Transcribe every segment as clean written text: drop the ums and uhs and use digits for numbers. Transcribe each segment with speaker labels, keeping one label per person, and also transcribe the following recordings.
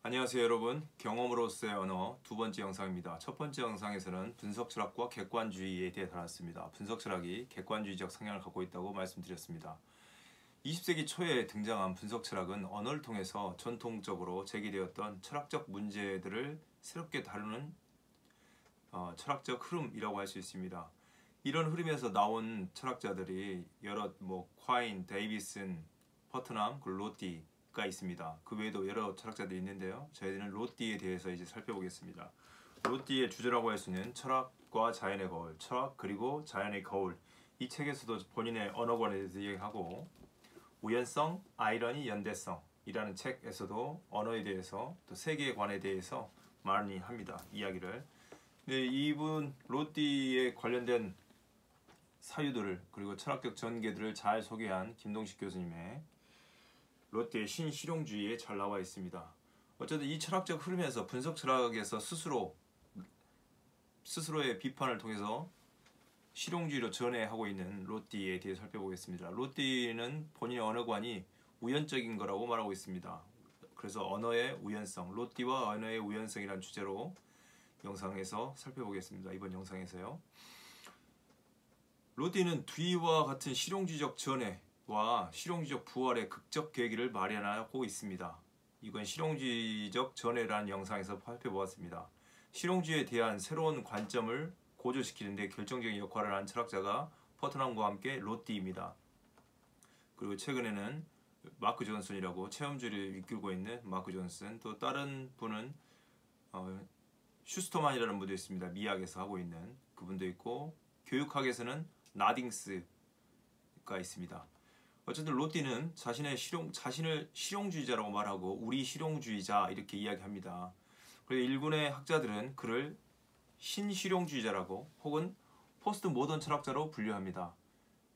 Speaker 1: 안녕하세요 여러분. 경험으로서의 언어 두 번째 영상입니다. 첫 번째 영상에서는 분석 철학과 객관주의에 대해 다뤘습니다. 분석 철학이 객관주의적 성향을 갖고 있다고 말씀드렸습니다. 20세기 초에 등장한 분석 철학은 언어를 통해서 전통적으로 제기되었던 철학적 문제들을 새롭게 다루는 철학적 흐름이라고 할 수 있습니다. 이런 흐름에서 나온 철학자들이 여러 콰인, 데이비슨, 퍼트남, 그리고 로띠가 있습니다. 그 외에도 여러 철학자들이 있는데요. 저희들은 로띠에 대해서 이제 살펴보겠습니다. 로띠의 주제라고 할 수 있는 철학과 자연의 거울, 철학 그리고 자연의 거울, 이 책에서도 본인의 언어관에 대해서 얘기하고, 우연성, 아이러니, 연대성이라는 책에서도 언어에 대해서 또 세계관에 대해서 많이 합니다. 이야기를. 네, 이분 로띠에 관련된 사유들을 그리고 철학적 전개들을 잘 소개한 김동식 교수님의 로띠의 신실용주의에 잘 나와 있습니다. 어쨌든 이 철학적 흐름에서 분석 철학에서 스스로의 비판을 통해서 실용주의로 전해하고 있는 로띠에 대해 살펴보겠습니다. 로띠는 본인의 언어관이 우연적인 거라고 말하고 있습니다. 그래서 언어의 우연성, 로띠와 언어의 우연성이라는 주제로 영상에서 살펴보겠습니다. 이번 영상에서요. 로띠는 뒤와 같은 실용주의적 전해와 실용주의적 부활의 극적 계기를 마련하고 있습니다. 이건 실용주의적 전해라는 영상에서 살펴보았습니다. 실용주의에 대한 새로운 관점을 고조시키는 데 결정적인 역할을 한 철학자가 퍼트남과 함께 로띠입니다. 그리고 최근에는 마크 존슨이라고 체험주의를 이끌고 있는 마크 존슨, 또 다른 분은 슈스터만이라는 분도 있습니다. 미학에서 하고 있는 그분도 있고, 교육학에서는 나딩스가 있습니다. 어쨌든 로띠는 자신을 실용주의자라고 말하고 우리 실용주의자 이렇게 이야기합니다. 그래서 일군의 학자들은 그를 신실용주의자라고 혹은 포스트 모던 철학자로 분류합니다.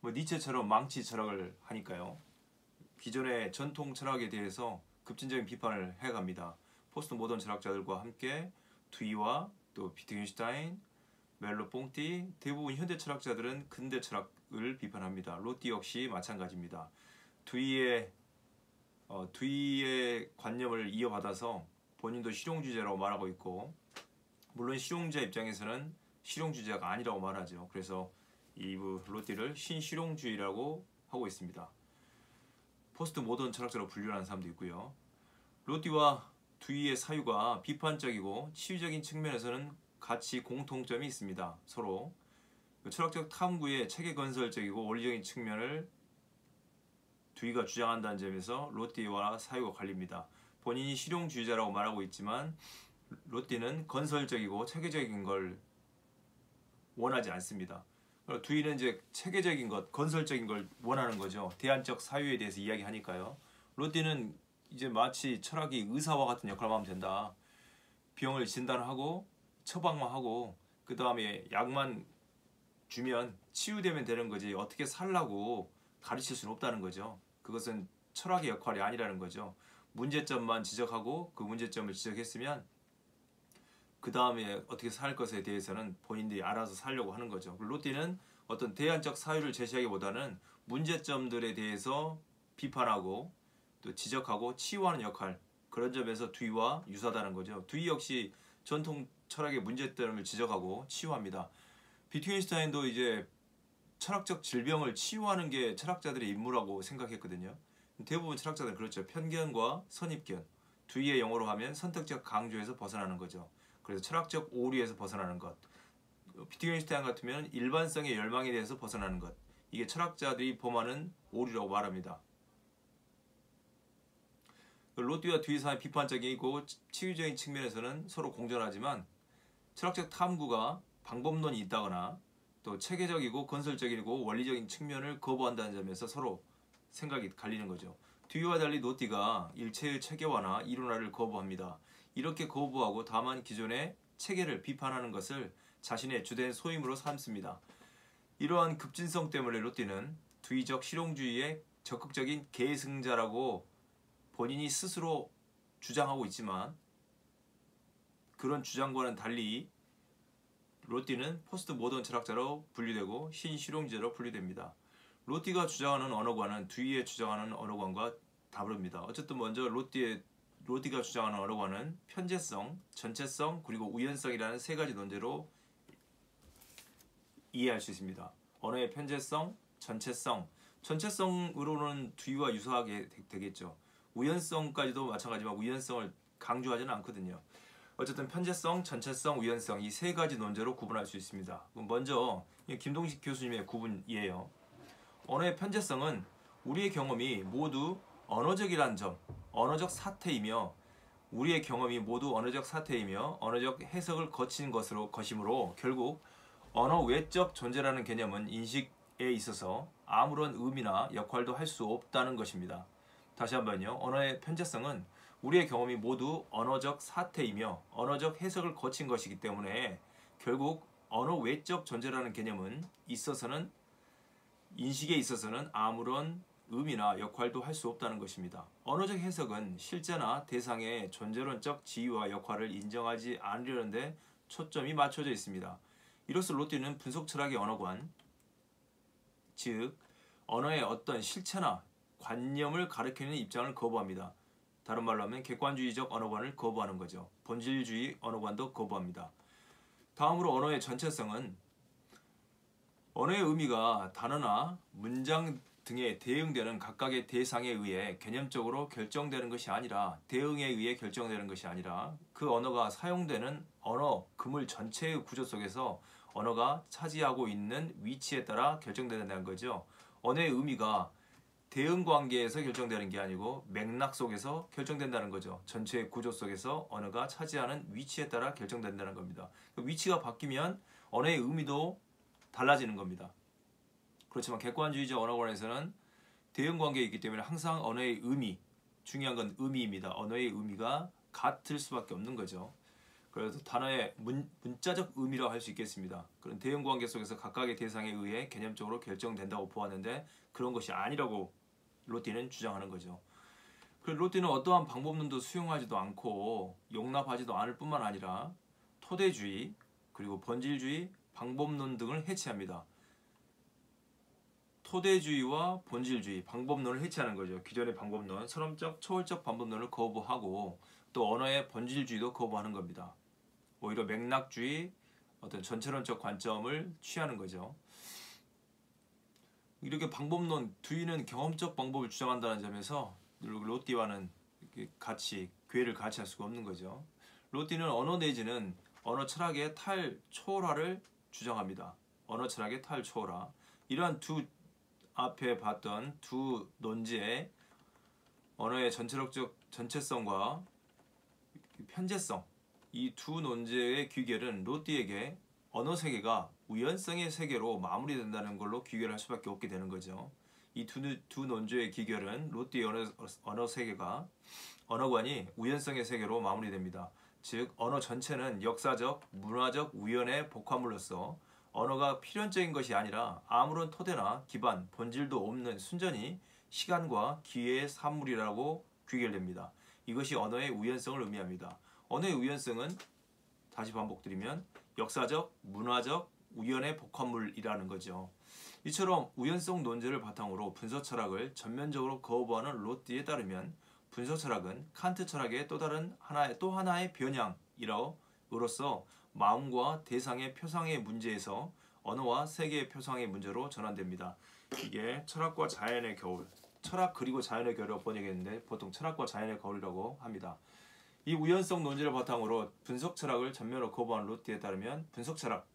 Speaker 1: 니체처럼 망치 철학을 하니까요. 기존의 전통 철학에 대해서 급진적인 비판을 해갑니다. 포스트 모던 철학자들과 함께 두이와 또 비트겐슈타인, 멜로-뽕띠, 대부분 현대 철학자들은 근대 철학을 비판합니다. 로띠 역시 마찬가지입니다. 두이의 관념을 이어받아서 본인도 실용주의자라고 말하고 있고, 물론 실용주의자 입장에서는 실용주의자가 아니라고 말하죠. 그래서 이 로띠를 신실용주의라고 하고 있습니다. 포스트 모던 철학자로 분류하는 사람도 있고요. 로띠와 두이의 사유가 비판적이고 치유적인 측면에서는 같이 공통점이 있습니다. 서로 철학적 탐구의 체계 건설적이고 원리적인 측면을 두이가 주장한다는 점에서 로띠와 사유가 갈립니다. 본인이 실용주의자라고 말하고 있지만 로띠는 건설적이고 체계적인 걸 원하지 않습니다. 두이는 이제 체계적인 것, 건설적인 걸 원하는 거죠. 대안적 사유에 대해서 이야기하니까요. 로띠는 이제 마치 철학이 의사와 같은 역할만 하면 된다. 병을 진단하고 처방만 하고 그 다음에 약만 주면 치유되면 되는 거지, 어떻게 살라고 가르칠 수는 없다는 거죠. 그것은 철학의 역할이 아니라는 거죠. 문제점만 지적하고 그 문제점을 지적했으면 그 다음에 어떻게 살 것에 대해서는 본인들이 알아서 살려고 하는 거죠. 로띠는 어떤 대안적 사유를 제시하기보다는 문제점들에 대해서 비판하고 또 지적하고 치유하는 역할, 그런 점에서 두이와 유사하다는 거죠. 두이 역시 전통 철학의 문제점을 지적하고 치유합니다. 비트겐슈타인도 이제 철학적 질병을 치유하는 게 철학자들의 임무라고 생각했거든요. 대부분 철학자들은 그렇죠. 편견과 선입견, 두이의 영어로 하면 선택적 강조에서 벗어나는 거죠. 그래서 철학적 오류에서 벗어나는 것, 비트겐슈타인 같으면 일반성의 열망에 대해서 벗어나는 것, 이게 철학자들이 범하는 오류라고 말합니다. 로띠와 두이 사이의 비판적이고 치유적인 측면에서는 서로 공존하지만 철학적 탐구가 방법론이 있다거나 또 체계적이고 건설적이고 원리적인 측면을 거부한다는 점에서 서로 생각이 갈리는 거죠. 두이와 달리 로띠가 일체의 체계화나 이론화를 거부합니다. 이렇게 거부하고 다만 기존의 체계를 비판하는 것을 자신의 주된 소임으로 삼습니다. 이러한 급진성 때문에 로띠는 두이적 실용주의의 적극적인 계승자라고 본인이 스스로 주장하고 있지만, 그런 주장과는 달리 로띠는 포스트 모던 철학자로 분류되고 신실용주의자로 분류됩니다. 로띠가 주장하는 언어관은 두이의 주장하는 언어관과 다릅니다. 어쨌든 먼저 로띠의 로티가 주장하는 언어관은 편제성, 전체성, 그리고 우연성이라는 세 가지 논제로 이해할 수 있습니다. 언어의 편제성, 전체성, 전체성으로는 두유와 유사하게 되겠죠. 우연성까지도 마찬가지지만 우연성을 강조하지는 않거든요. 어쨌든 편제성, 전체성, 우연성 이 세 가지 논제로 구분할 수 있습니다. 먼저 김동식 교수님의 구분이에요. 언어의 편제성은 우리의 경험이 모두 언어적이라는 점, 언어적 사태이며 우리의 경험이 모두 언어적 사태이며 언어적 해석을 거친 것이므로 결국 언어 외적 존재라는 개념은 인식에 있어서 아무런 의미나 역할도 할 수 없다는 것입니다. 다시 한번요. 언어의 편제성은 우리의 경험이 모두 언어적 사태이며 언어적 해석을 거친 것이기 때문에 결국 언어 외적 존재라는 개념은 인식에 있어서는 아무런 의미나 역할도 할 수 없다는 것입니다. 언어적 해석은 실제나 대상의 존재론적 지위와 역할을 인정하지 않으려는 데 초점이 맞춰져 있습니다. 이로써 로티는 분석 철학의 언어관, 즉 언어의 어떤 실체나 관념을 가리키는 입장을 거부합니다. 다른 말로 하면 객관주의적 언어관을 거부하는 거죠. 본질주의 언어관도 거부합니다. 다음으로 언어의 전체성은 언어의 의미가 단어나 문장 등에 대응되는 각각의 대상에 의해 개념적으로 결정되는 것이 아니라 대응에 의해 결정되는 것이 아니라 그 언어가 사용되는 언어 그물 전체의 구조 속에서 언어가 차지하고 있는 위치에 따라 결정된다는 거죠. 언어의 의미가 대응 관계에서 결정되는 게 아니고 맥락 속에서 결정된다는 거죠. 전체의 구조 속에서 언어가 차지하는 위치에 따라 결정된다는 겁니다. 그 위치가 바뀌면 언어의 의미도 달라지는 겁니다. 그렇지만 객관주의적 언어관에서는 대응 관계에 있기 때문에 항상 언어의 의미, 중요한 건 의미입니다. 언어의 의미가 같을 수밖에 없는 거죠. 그래서 단어의 문자적 의미라고 할 수 있겠습니다. 그런 대응 관계 속에서 각각의 대상에 의해 개념적으로 결정된다고 보았는데 그런 것이 아니라고 로티는 주장하는 거죠. 로티는 어떠한 방법론도 수용하지도 않고 용납하지도 않을 뿐만 아니라 토대주의, 그리고 본질주의, 방법론 등을 해체합니다. 토대주의와 본질주의, 방법론을 해체하는 거죠. 기존의 방법론, 선언적, 초월적 방법론을 거부하고 또 언어의 본질주의도 거부하는 겁니다. 오히려 맥락주의, 어떤 전체론적 관점을 취하는 거죠. 이렇게 방법론, 두이는 경험적 방법을 주장한다는 점에서 로티와는 궤를 같이 할 수가 없는 거죠. 로티는 언어 내지는 언어 철학의 탈초월화를 주장합니다. 언어 철학의 탈초월화. 이러한 앞에 봤던 두 논지의 언어의 전체성과 편제성, 이 두 논제의 귀결은 로티에게 언어 세계가 우연성의 세계로 마무리된다는 걸로 귀결할 수밖에 없게 되는 거죠. 이 두 논조의 귀결은 로티의 언어 세계가 언어관이 우연성의 세계로 마무리됩니다. 즉 언어 전체는 역사적, 문화적 우연의 복합물로서 언어가 필연적인 것이 아니라 아무런 토대나 기반, 본질도 없는 순전히 시간과 기회의 산물이라고 귀결됩니다. 이것이 언어의 우연성을 의미합니다. 언어의 우연성은 다시 반복드리면 역사적, 문화적, 우연의 복합물이라는 거죠. 이처럼 우연성 논제를 바탕으로 분석 철학을 전면적으로 거부하는 로티에 따르면 분석 철학은 칸트 철학의 또 하나의 변형으로서 마음과 대상의 표상의 문제에서 언어와 세계의 표상의 문제로 전환됩니다. 이게 철학과 자연의 겨울, 철학 그리고 자연의 겨울이라고 번역했는데 보통 철학과 자연의 겨울이라고 합니다. 이 우연성 논지를 바탕으로 분석 철학을 전면으로 거부한 로티에 따르면 분석 철학,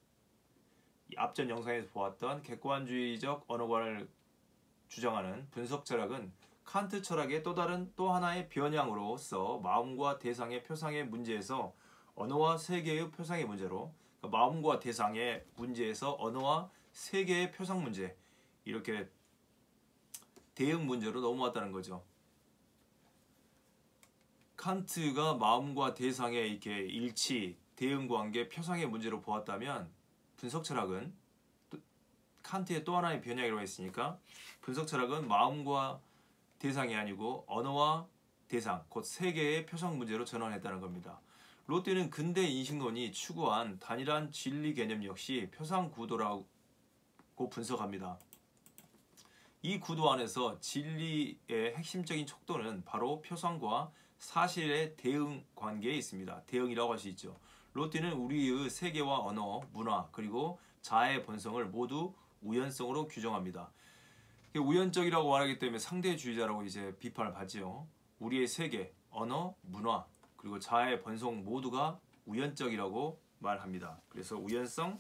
Speaker 1: 앞전 영상에서 보았던 객관주의적 언어관을 주장하는 분석 철학은 칸트 철학의 또 하나의 변형으로서 마음과 대상의 표상의 문제에서 언어와 세계의 표상의 문제로, 그러니까 마음과 대상의 문제에서 언어와 세계의 표상 문제, 이렇게 대응 문제로 넘어왔다는 거죠. 칸트가 마음과 대상의 이렇게 일치, 대응 관계, 표상의 문제로 보았다면 분석 철학은 칸트의 또 하나의 변형이라고 했으니까 분석 철학은 마음과 대상이 아니고 언어와 대상, 곧 세계의 표상 문제로 전환했다는 겁니다. 로티는 근대 인식론이 추구한 단일한 진리 개념 역시 표상 구도라고 분석합니다. 이 구도 안에서 진리의 핵심적인 척도는 바로 표상과 사실의 대응 관계에 있습니다. 대응이라고 할 수 있죠. 로띠는 우리의 세계와 언어, 문화, 그리고 자아의 본성을 모두 우연성으로 규정합니다. 우연적이라고 말하기 때문에 상대주의자라고 이제 비판을 받지요. 우리의 세계, 언어, 문화, 그리고 자아의 본성 모두가 우연적이라고 말합니다. 그래서 우연성을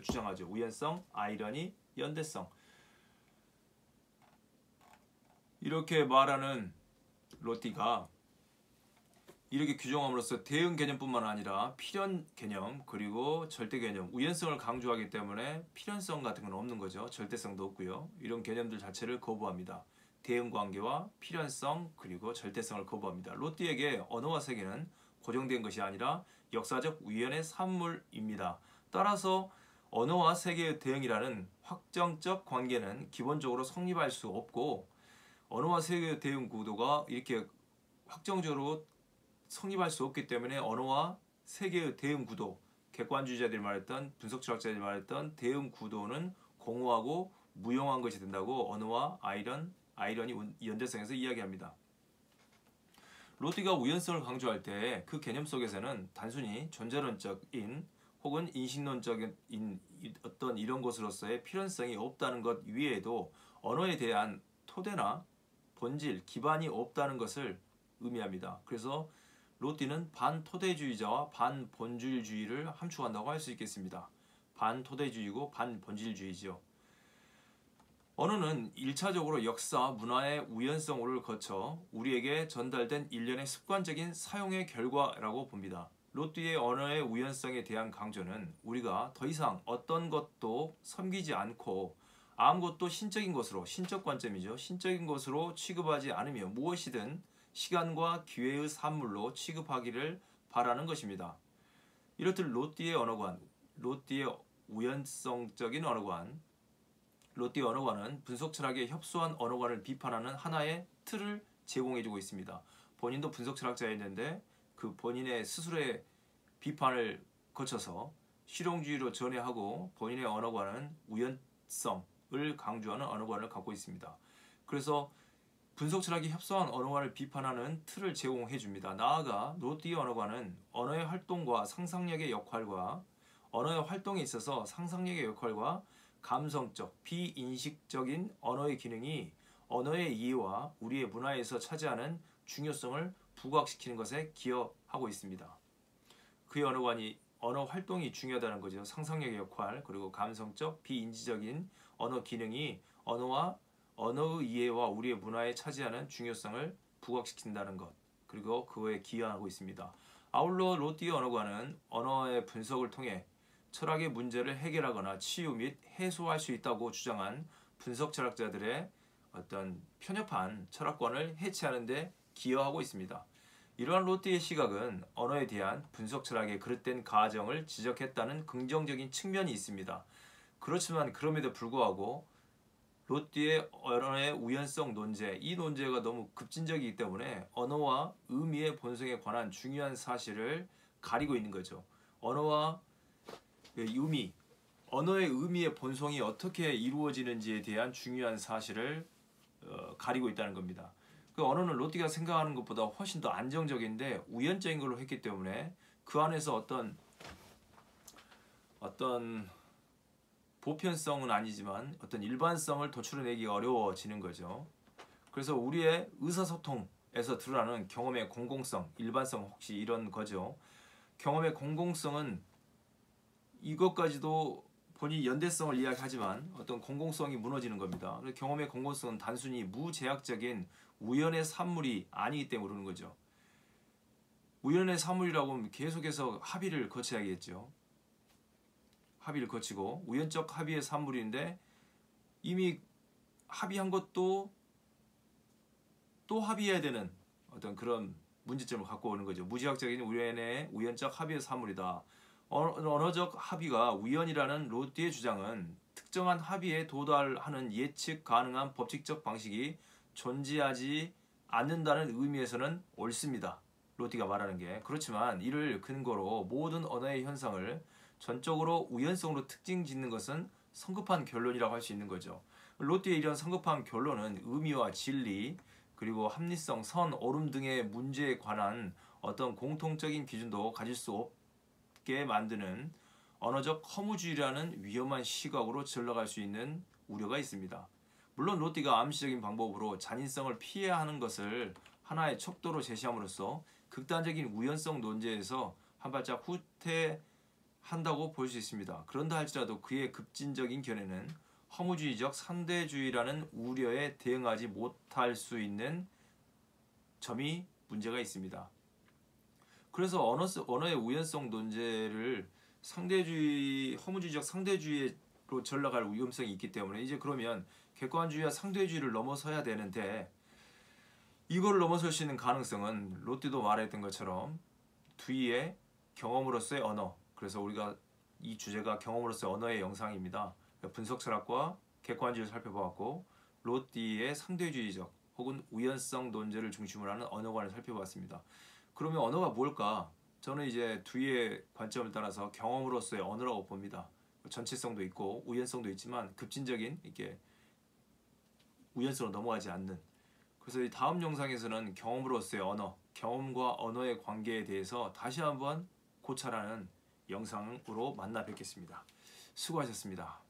Speaker 1: 주장하죠. 우연성, 아이러니, 연대성. 이렇게 말하는 로띠가 이렇게 규정함으로써 대응 개념뿐만 아니라 필연 개념 그리고 절대 개념, 우연성을 강조하기 때문에 필연성 같은 건 없는 거죠. 절대성도 없고요. 이런 개념들 자체를 거부합니다. 대응 관계와 필연성 그리고 절대성을 거부합니다. 로띠에게 언어와 세계는 고정된 것이 아니라 역사적 우연의 산물입니다. 따라서 언어와 세계의 대응이라는 확정적 관계는 기본적으로 성립할 수 없고, 언어와 세계의 대응 구도가 이렇게 확정적으로 성립할 수 없기 때문에 언어와 세계의 대응 구도, 객관주의자들이 말했던, 분석 철학자들이 말했던 대응 구도는 공허하고 무용한 것이 된다고 언어와 아이러니 연대성에서 이야기합니다. 로띠가 우연성을 강조할 때 그 개념 속에서는 단순히 존재론적인 혹은 인식론적인 어떤 이런 것으로서의 필연성이 없다는 것 위에도 언어에 대한 토대나 본질, 기반이 없다는 것을 의미합니다. 그래서 로띠는 반토대주의자와 반본질주의를 함축한다고 할 수 있겠습니다. 반토대주의고 반본질주의죠. 언어는 1차적으로 역사, 문화의 우연성을 거쳐 우리에게 전달된 일련의 습관적인 사용의 결과라고 봅니다. 로띠의 언어의 우연성에 대한 강조는 우리가 더 이상 어떤 것도 섬기지 않고 아무것도 신적인 것으로, 신적 관점이죠. 신적인 것으로 취급하지 않으며 무엇이든 시간과 기회의 산물로 취급하기를 바라는 것입니다. 이렇듯 로띠의 언어관, 로띠의 우연성적인 언어관, 로띠 언어관은 분석 철학의 협소한 언어관을 비판하는 하나의 틀을 제공해주고 있습니다. 본인도 분석 철학자였는데 그 본인의 스스로의 비판을 거쳐서 실용주의로 전해하고 본인의 언어관은 우연성을 강조하는 언어관을 갖고 있습니다. 그래서 분석 철학이 협소한 언어관을 비판하는 틀을 제공해 줍니다. 나아가 로띠 언어관은 언어의 활동과 상상력의 역할과 언어의 활동에 있어서 상상력의 역할과 감성적, 비인식적인 언어의 기능이 언어의 이해와 우리의 문화에서 차지하는 중요성을 부각시키는 것에 기여하고 있습니다. 그의 언어 활동이 중요하다는 거죠. 상상력의 역할, 그리고 감성적, 비인지적인 언어 기능이 언어의 이해와 우리의 문화에 차지하는 중요성을 부각시킨다는 것, 그리고 그거에 기여하고 있습니다. 아울러 로띠의 언어관은 언어의 분석을 통해 철학의 문제를 해결하거나 치유 및 해소할 수 있다고 주장한 분석 철학자들의 어떤 편협한 철학관을 해체하는 데 기여하고 있습니다. 이러한 로띠의 시각은 언어에 대한 분석 철학의 그릇된 가정을 지적했다는 긍정적인 측면이 있습니다. 그렇지만 그럼에도 불구하고 로띠의 언어의 우연성 논제, 이 논제가 너무 급진적이기 때문에 언어와 의미의 본성에 관한 중요한 사실을 가리고 있는 거죠. 언어와 의미, 언어의 의미의 본성이 어떻게 이루어지는지에 대한 중요한 사실을 가리고 있다는 겁니다. 그 언어는 로띠가 생각하는 것보다 훨씬 더 안정적인데 우연적인 걸로 했기 때문에 그 안에서 어떤 보편성은 아니지만 어떤 일반성을 도출해내기가 어려워지는 거죠. 그래서 우리의 의사소통에서 드러나는 경험의 공공성, 일반성 혹시 이런 거죠. 경험의 공공성은 이것까지도 본인이 연대성을 이야기하지만 어떤 공공성이 무너지는 겁니다. 경험의 공공성은 단순히 무제약적인 우연의 산물이 아니기 때문에 그러는 거죠. 우연의 산물이라고 하면 계속해서 합의를 거쳐야겠죠. 합의를 거치고 우연적 합의의 산물인데 이미 합의한 것도 또 합의해야 되는 어떤 그런 문제점을 갖고 오는 거죠. 무제약적인 우연적 합의의 산물이다. 언어적 합의가 우연이라는 로띠의 주장은 특정한 합의에 도달하는 예측 가능한 법칙적 방식이 존재하지 않는다는 의미에서는 옳습니다. 로띠가 말하는 게. 그렇지만 이를 근거로 모든 언어의 현상을 전적으로 우연성으로 특징 짓는 것은 성급한 결론이라고 할 수 있는 거죠. 로띠의 이런 성급한 결론은 의미와 진리, 그리고 합리성, 선, 옳음 등의 문제에 관한 어떤 공통적인 기준도 가질 수 없게 만드는 언어적 허무주의라는 위험한 시각으로 전락할 수 있는 우려가 있습니다. 물론 로티가 암시적인 방법으로 잔인성을 피해야 하는 것을 하나의 척도로 제시함으로써 극단적인 우연성 논제에서 한 발짝 후퇴한다고 볼 수 있습니다. 그런다 할지라도 그의 급진적인 견해는 허무주의적 상대주의라는 우려에 대응하지 못할 수 있는 점이 문제가 있습니다. 그래서 언어의 우연성 논제를 허무주의적 상대주의로 전락할 위험성이 있기 때문에 이제 그러면 객관주의와 상대주의를 넘어서야 되는데 이걸 넘어설 수 있는 가능성은 롯데도 말했던 것처럼 뒤에 경험으로서의 언어, 그래서 우리가 이 주제가 경험으로서의 언어의 영상입니다. 분석 철학과 객관주의를 살펴보았고 롯디의 상대주의적 혹은 우연성 논제를 중심으로 하는 언어관을 살펴봤습니다. 그러면 언어가 뭘까? 저는 이제 뒤의 관점을 따라서 경험으로서의 언어라고 봅니다. 전체성도 있고 우연성도 있지만 급진적인 이렇게 우연성으로 넘어가지 않는. 그래서 이 다음 영상에서는 경험으로서의 언어, 경험과 언어의 관계에 대해서 다시 한번 고찰하는 영상으로 만나 뵙겠습니다. 수고하셨습니다.